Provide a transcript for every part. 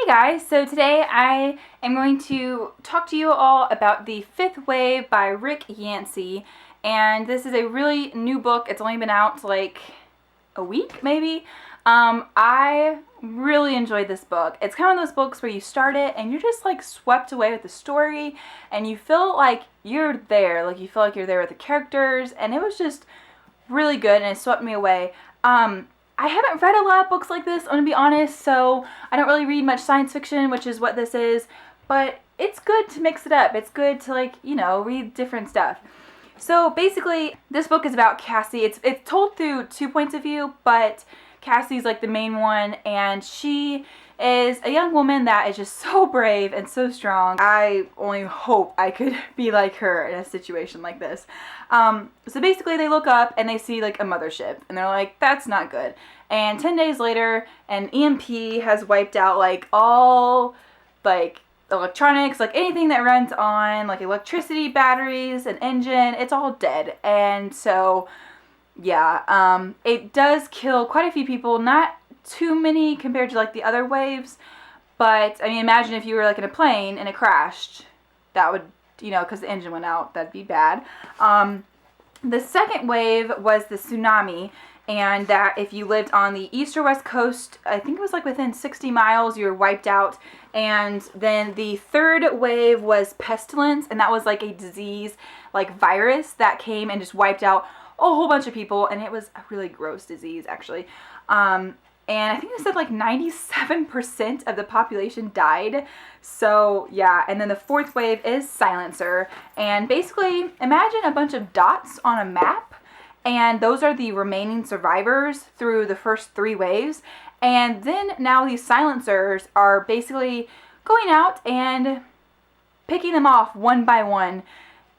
Hey guys, so today I am going to talk to you all about The Fifth Wave by Rick Yancey, and this is a really new book. It's only been out like a week maybe. I really enjoyed this book. It's kind of one of those books where you start it and you're just like swept away with the story and you feel like you're there, like you feel like you're there with the characters, and it was just really good and it swept me away. I haven't read a lot of books like this, I'm gonna be honest, so I don't really read much science fiction, which is what this is, but it's good to mix it up. It's good to, like, you know, read different stuff. So basically, this book is about Cassie. It's told through two points of view, but Cassie's like the main one, and she is a young woman that is just so brave and so strong. I only hope I could be like her in a situation like this. So basically they look up and they see like a mothership and they're like, that's not good. And 10 days later, an EMP has wiped out like all like electronics, like anything that runs on like electricity, batteries, an engine, it's all dead. And so yeah, it does kill quite a few people, not too many compared to like the other waves, but I mean, imagine if you were like in a plane and it crashed, that would, you know, because the engine went out, that'd be bad. The second wave was the tsunami, and that if you lived on the east or west coast, I think it was like within 60 miles, you were wiped out. And then the third wave was pestilence, and that was like a disease, like virus that came and just wiped out a whole bunch of people, and it was a really gross disease actually. And I think they said like 97% of the population died. So yeah, and then the fourth wave is silencer. And basically, imagine a bunch of dots on a map, and those are the remaining survivors through the first three waves. And then now these silencers are basically going out and picking them off one by one.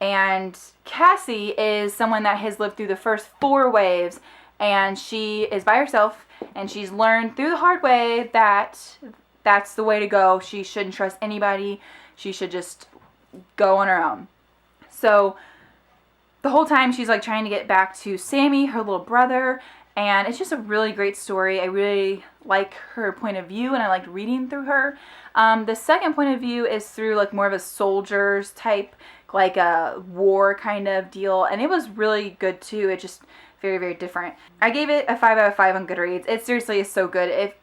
And Cassie is someone that has lived through the first four waves, and she is by herself, and she's learned through the hard way that that's the way to go. She shouldn't trust anybody. She should just go on her own. So the whole time she's like trying to get back to Sammy, her little brother, and it's just a really great story. I really like her point of view, and I liked reading through her. The second point of view is through like more of a soldier's type, like a war kind of deal, and it was really good too. It just very, very different. I gave it a 5 out of 5 on Goodreads. It seriously is so good. It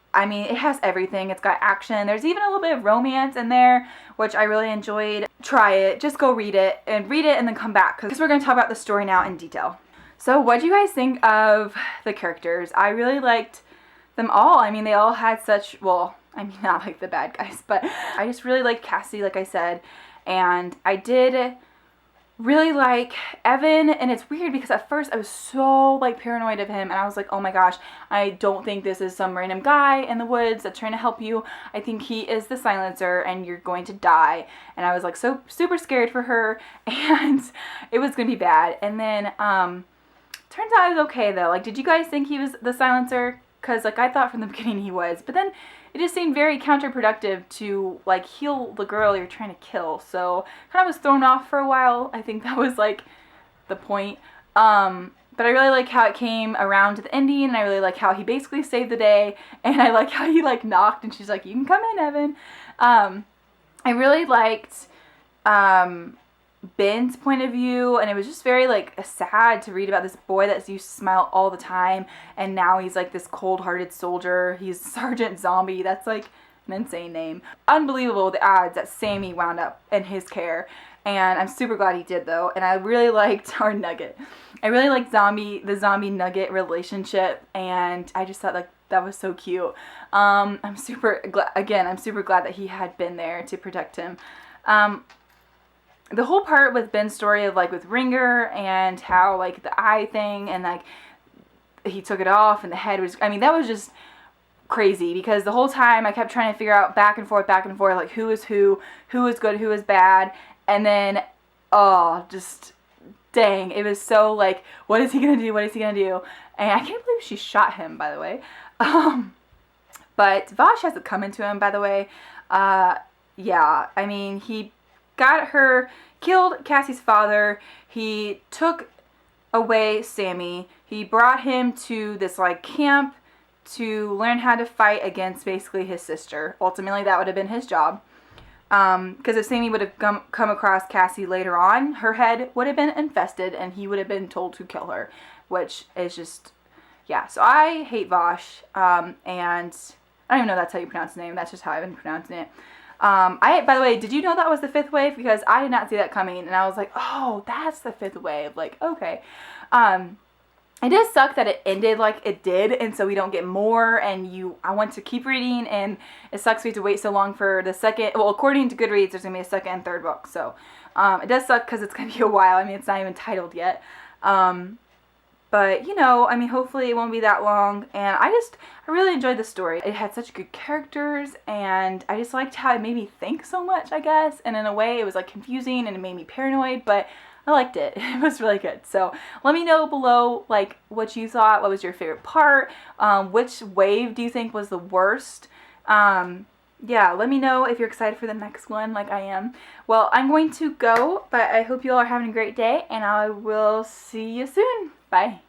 has everything. It's got action. There's even a little bit of romance in there, which I really enjoyed. Try it. Just go read it and then come back, because we're going to talk about the story now in detail. So what do you guys think of the characters? I really liked them all. I mean, they all had such, well, I mean, not like the bad guys, but I just really liked Cassie, like I said. And I did really like Evan, and it's weird because at first I was so like paranoid of him, and I was like, oh my gosh, I don't think this is some random guy in the woods that's trying to help you. I think he is the silencer and you're going to die. And I was like so super scared for her, and it was gonna be bad. And then turns out it was okay though. Like, did you guys think he was the silencer? Because like I thought from the beginning he was, but then it just seemed very counterproductive to like heal the girl you're trying to kill. So kind of was thrown off for a while. I think that was like the point. But I really like how it came around to the ending, and I really like how he basically saved the day, and I like how he like knocked and she's like, you can come in, Evan. I really liked Ben's point of view, and it was just very like sad to read about this boy that used to smile all the time, and now he's like this cold-hearted soldier. He's Sergeant Zombie. That's like an insane name. Unbelievable the odds that Sammy wound up in his care, and I'm super glad he did though. And I really liked our Nugget. I really liked the zombie Nugget relationship, and I just thought like that was so cute. I'm super glad that he had been there to protect him. The whole part with Ben's story of like with Ringer and how like the eye thing and like he took it off and the head was, I mean, that was just crazy, because the whole time I kept trying to figure out back and forth, like who is who is good, who is bad. And then, oh, just dang, it was so like, what is he going to do? What is he going to do? And I can't believe she shot him, by the way. But Vosh hasn't come into him, by the way. Yeah, I mean, he killed Cassie's father. He took away Sammy. He brought him to this like camp to learn how to fight against basically his sister. Ultimately, that would have been his job. Because if Sammy would have come across Cassie later on, her head would have been infested and he would have been told to kill her, which is just, yeah. So I hate Vosh, and I don't even know that's how you pronounce his name. That's just how I've been pronouncing it. By the way, did you know that was the 5th wave? Because I did not see that coming, and I was like, oh, that's the 5th wave. Like, okay. It does suck that it ended like it did, and so we don't get more, and I want to keep reading, and it sucks we have to wait so long for the second, well, according to Goodreads, there's going to be a 2nd and 3rd book, so, it does suck because it's going to be a while. I mean, it's not even titled yet, but, you know, I mean, hopefully it won't be that long, and I really enjoyed the story. It had such good characters, and I just liked how it made me think so much, I guess, and in a way, it was, like, confusing, and it made me paranoid, but I liked it. It was really good. So let me know below, like, what you thought. What was your favorite part? Which wave do you think was the worst? Yeah, let me know if you're excited for the next one, like I am. Well, I'm going to go, but I hope you all are having a great day, and I will see you soon. Bye.